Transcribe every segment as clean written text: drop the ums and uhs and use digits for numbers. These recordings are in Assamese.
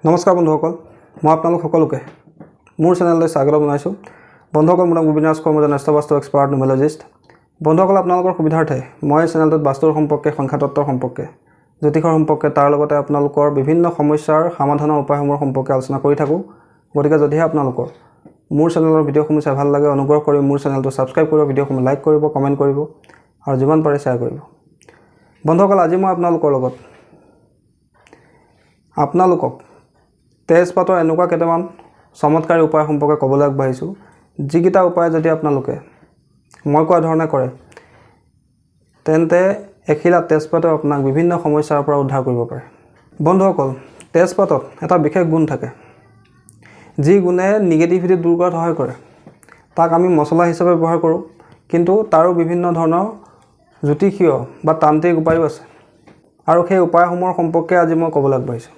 নমস্কাৰ বন্ধুসকল, মই আপোনালোক সকলোকে মোৰ চেনেললৈ স্বাগত জনাইছোঁ। বন্ধুসকল, মোৰ নাম গোবিন্দ ৰাজ কৰ্ম, এজন বাস্তু এক্সপাৰ্ট নিউমেৰলজিষ্ট। বন্ধুসকল, আপোনালোকৰ সুবিধাৰ্থে মই চেনেলটোত বাস্তুৰ সম্পৰ্কে, সংখ্যাতত্বৰ সম্পৰ্কে, জ্যোতিষৰ সম্পৰ্কে, তাৰ লগতে আপোনালোকৰ বিভিন্ন সমস্যাৰ সমাধানৰ উপায়সমূহৰ সম্পৰ্কে আলোচনা কৰি থাকোঁ। গতিকে যদিহে আপোনালোকৰ মোৰ চেনেলৰ ভিডিঅ'সমূহ চাই ভাল লাগে, অনুগ্ৰহ কৰি মোৰ চেনেলটো ছাবস্ক্ৰাইব কৰিব, ভিডিঅ'সমূহ লাইক কৰিব, কমেণ্ট কৰিব আৰু যিমান পাৰে শ্বেয়াৰ কৰিব। বন্ধুসকল, আজি মই আপোনালোকৰ লগত আপোনালোকক তেজপাতৰ এনেকুৱা কেইটামান চমৎকাৰী উপায় সম্পৰ্কে ক'বলৈ আগবাঢ়িছোঁ, যিকেইটা উপায় যদি আপোনালোকে মই কোৱা ধৰণে কৰে, তেন্তে এখিলা তেজপাতে আপোনাক বিভিন্ন সমস্যাৰ পৰা উদ্ধাৰ কৰিব পাৰে। বন্ধুসকল, তেজপাতত এটা বিশেষ গুণ থাকে, যি গুণে নিগেটিভিটি দূৰ কৰাত সহায় কৰে। তাক আমি মছলা হিচাপে ব্যৱহাৰ কৰোঁ, কিন্তু তাৰো বিভিন্ন ধৰণৰ জ্যোতিষীয় বা তান্ত্ৰিক উপায়ো আছে, আৰু সেই উপায়সমূহৰ সম্পৰ্কে আজি মই ক'বলৈ আগবাঢ়িছোঁ।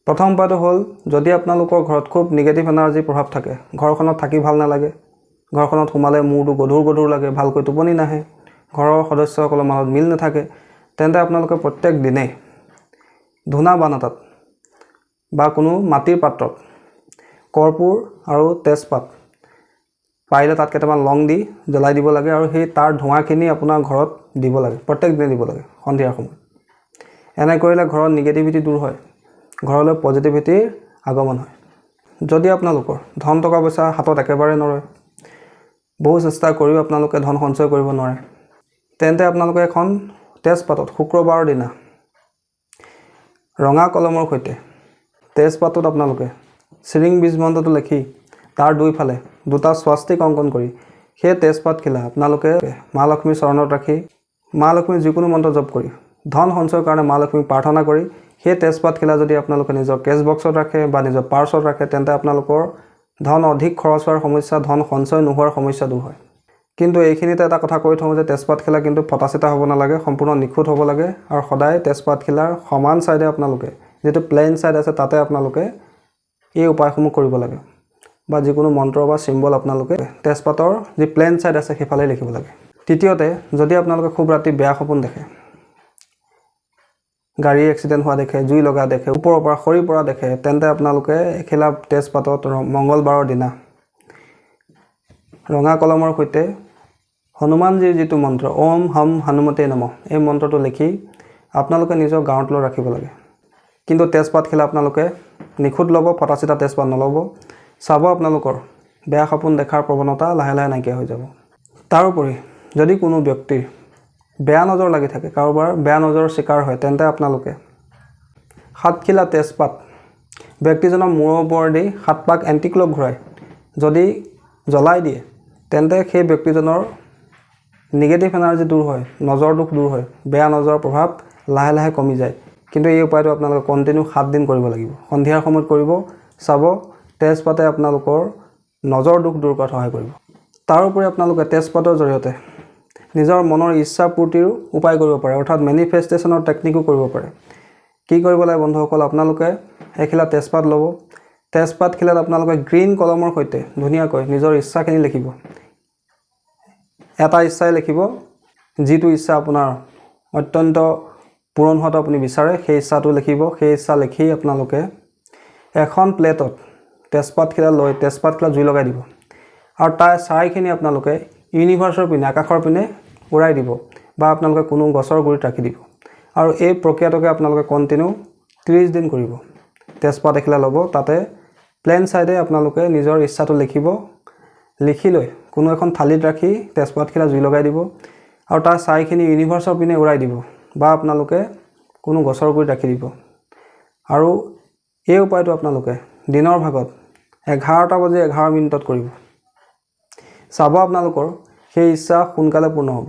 প্ৰথম উপায়টো হ'ল, যদি আপোনালোকৰ ঘৰত খুব নিগেটিভ এনাৰ্জিৰ প্ৰভাৱ থাকে, ঘৰখনত থাকি ভাল নালাগে, ঘৰখনত সোমালে মূৰটো গধুৰ লাগে, ভালকৈ টোপনি নাহে, ঘৰৰ সদস্যসকলৰ মাজত মিল নাথাকে, তেন্তে আপোনালোকে প্ৰত্যেক দিনেই ধূনা বান এটাত বা কোনো মাটিৰ পাত্ৰত কৰ্পূৰ আৰু তেজপাত পাৰিলে তাত কেইটামান লং দি জ্বলাই দিব লাগে, আৰু সেই তাৰ ধোঁৱাখিনি আপোনাৰ ঘৰত দিব লাগে, প্ৰত্যেক দিনে দিব লাগে সন্ধিয়াৰ সময়ত। এনে কৰিলে ঘৰত নিগেটিভিটি দূৰ হয়, ঘৰলৈ পজিটিভিটিৰ আগমন হয়। যদি আপোনালোকৰ ধন টকা পইচা হাতত একেবাৰে নৰয়, বহু চেষ্টা কৰিও আপোনালোকে ধন সঞ্চয় কৰিব নোৱাৰে, তেন্তে আপোনালোকে এখন তেজপাতত শুক্ৰবাৰৰ দিনা ৰঙা কলমৰ সৈতে তেজপাতত আপোনালোকে চিৰিং বীজ মন্ত্ৰটো লিখি তাৰ দুইফালে দুটা স্বাস্তিক অংকন কৰি সেই তেজপাতখিলা আপোনালোকে মা লক্ষ্মীৰ চৰণত ৰাখি, মা লক্ষ্মীৰ যিকোনো মন্ত্ৰ জপ কৰি, ধন সঞ্চয়ৰ কাৰণে মা লক্ষ্মীক প্ৰাৰ্থনা কৰি, সেই তেজপাতখিলা যদি আপোনালোকে নিজৰ কেছ বক্সত ৰাখে বা নিজৰ পাৰ্চত ৰাখে, তেন্তে আপোনালোকৰ ধন অধিক খৰচ হোৱাৰ সমস্যা, ধন সঞ্চয় নোহোৱাৰ সমস্যা দূৰ হয়। কিন্তু এইখিনিতে এটা কথা কৈ থওঁ যে তেজপাতখিলা কিন্তু ফটা চিটা হ'ব নালাগে, সম্পূৰ্ণ নিখুঁত হ'ব লাগে, আৰু সদায় তেজপাতখিলাৰ সমান ছাইডে আপোনালোকে, যিটো প্লেইন ছাইড আছে, তাতে আপোনালোকে এই উপায়সমূহ কৰিব লাগে, বা যিকোনো মন্ত্ৰ বা চিম্বল আপোনালোকে তেজপাতৰ যি প্লেইন ছাইড আছে সেইফালে লিখিব লাগে। তৃতীয়তে, যদি আপোনালোকে খুব ৰাতি বেয়া সপোন দেখে, গাড়ী এক্সিডেণ্ট হোৱা দেখে, জুই লগা দেখে, ওপৰৰ পৰা সৰি পৰা দেখে, তেন্তে আপোনালোকে এখিলা তেজপাতত মংগলবাৰৰ দিনা ৰঙা কলমৰ সৈতে হনুমানজীৰ যিটো মন্ত্ৰ ওম হম হনুমতে নমঃ, এই মন্ত্ৰটো লিখি আপোনালোকে নিজৰ গাঁৱত লৈ ৰাখিব লাগে। কিন্তু তেজপাতখিলা আপোনালোকে নিখুঁত ল'ব, ফটা চিটা তেজপাত নল'ব। চাব আপোনালোকৰ বেয়া সপোন দেখাৰ প্ৰৱণতা লাহে লাহে নাইকিয়া হৈ যাব। তাৰোপৰি যদি কোনো ব্যক্তিৰ বেয়া নজৰ লাগি থাকে, কাৰোবাৰ বেয়া নজৰৰ চিকাৰ হয়, তেন্তে আপোনালোকে 7খিলা তেজপাত ব্যক্তিজনৰ মূৰৰ ওপৰেদি 7 পাক এণ্টিক্লক ঘূৰাই যদি জ্বলাই দিয়ে, তেন্তে সেই ব্যক্তিজনৰ নিগেটিভ এনাৰ্জি দূৰ হয়, নজৰ দোষ দূৰ হয়, বেয়া নজৰৰ প্ৰভাৱ লাহে লাহে কমি যায়। কিন্তু এই উপায়টো আপোনালোকে কণ্টিনিউ 7 দিন কৰিব লাগিব, সন্ধিয়াৰ সময়ত কৰিব। চাব তেজপাতে আপোনালোকৰ নজৰ দোষ দূৰ কৰাত সহায় কৰিব। তাৰোপৰি আপোনালোকে তেজপাতৰ জৰিয়তে নিজৰ মনৰ ইচ্ছা পূৰ্তিৰো উপায় কৰিব পাৰে, অৰ্থাৎ মেনিফেষ্টেশ্যনৰ টেকনিকো কৰিব পাৰে। কি কৰিব লাগে বন্ধুসকল, আপোনালোকে এখিলা তেজপাত ল'ব, তেজপাতখিলাত আপোনালোকে গ্ৰীণ কলমৰ সৈতে ধুনীয়াকৈ নিজৰ ইচ্ছাখিনি লিখিব। এটা ইচ্ছাই লিখিব, যিটো ইচ্ছা আপোনাৰ অত্যন্ত পূৰণ হোৱাটো আপুনি বিচাৰে, সেই ইচ্ছাটো লিখিব। সেই ইচ্ছা লিখি আপোনালোকে এখন প্লেটত তেজপাতখিলা লৈ তেজপাতখিলা জুই লগাই দিব, আৰু তাৰ ছাইখিনি আপোনালোকে ইউনিভাৰ্চৰ পিনে, আকাশৰ পিনে উৰাই দিব, বা আপোনালোকে কোনো গছৰ গুৰিত ৰাখি দিব। আৰু এই প্ৰক্ৰিয়াটোকে আপোনালোকে কণ্টিনিউ 30 দিন কৰিব। তেজপাত এখিলা ল'ব, তাতে প্লেন ছাইডে আপোনালোকে নিজৰ ইচ্ছাটো লিখিব, লিখি লৈ কোনো এখন থালিত ৰাখি তেজপাতখিলা জুই লগাই দিব, আৰু তাৰ ছাইখিনি ইউনিভাৰ্চৰ পিনে উৰাই দিব, বা আপোনালোকে কোনো গছৰ গুৰিত ৰাখি দিব। আৰু এই উপায়টো আপোনালোকে দিনৰ ভাগত 11টা বাজি 11 মিনিটত কৰিব। চাব আপোনালোকৰ সেই ইচ্ছা সোনকালে পূৰ্ণ হ'ব।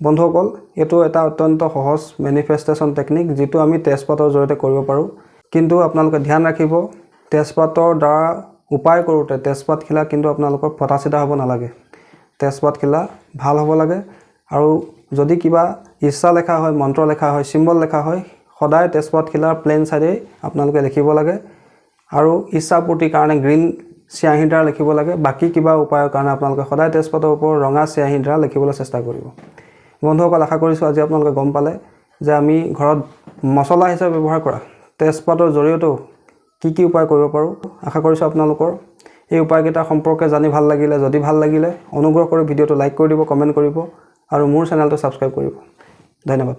বন্ধুসকল, এইটো এটা অত্যন্ত সহজ মেনিফেষ্টেশ্যন টেকনিক, যিটো আমি তেজপাতৰ জৰিয়তে কৰিব পাৰোঁ। কিন্তু আপোনালোকে ধ্যান ৰাখিব, তেজপাতৰ দ্বাৰা উপায় কৰোঁতে তেজপাতখিলা কিন্তু আপোনালোকৰ ফটা চিটা হ'ব নালাগে, তেজপাতখিলা ভাল হ'ব লাগে। আৰু যদি কিবা ইচ্ছা লেখা হয়, মন্ত্ৰ লেখা হয়, চিম্বল লেখা হয়, সদায় তেজপাতখিলাৰ প্লেন ছাইডেই আপোনালোকে লিখিব লাগে। আৰু ইচ্ছা পূৰ্তিৰ কাৰণে গ্ৰীণ চিয়াঁহীৰ দ্বাৰা লিখিব লাগে। বাকী কিবা উপায়ৰ কাৰণে আপোনালোকে সদায় তেজপাতৰ ওপৰত ৰঙা চিয়াঁহীৰ দ্বাৰা লিখিবলৈ চেষ্টা কৰিব। বন্ধুসকল, আশা কৰিছোঁ আজি আপোনালোকে গম পালে যে আমি ঘৰত মছলা হিচাপে ব্যৱহাৰ কৰা তেজপাতৰ জৰিয়তেও কি উপায় কৰিব পাৰোঁ। আশা কৰিছোঁ আপোনালোকৰ এই উপায়কেইটা সম্পৰ্কে জানি ভাল লাগিলে। যদি ভাল লাগিলে অনুগ্ৰহ কৰি ভিডিঅ'টো লাইক কৰি দিব, কমেণ্ট কৰিব আৰু মোৰ চেনেলটো ছাবস্ক্ৰাইব কৰিব। ধন্যবাদ।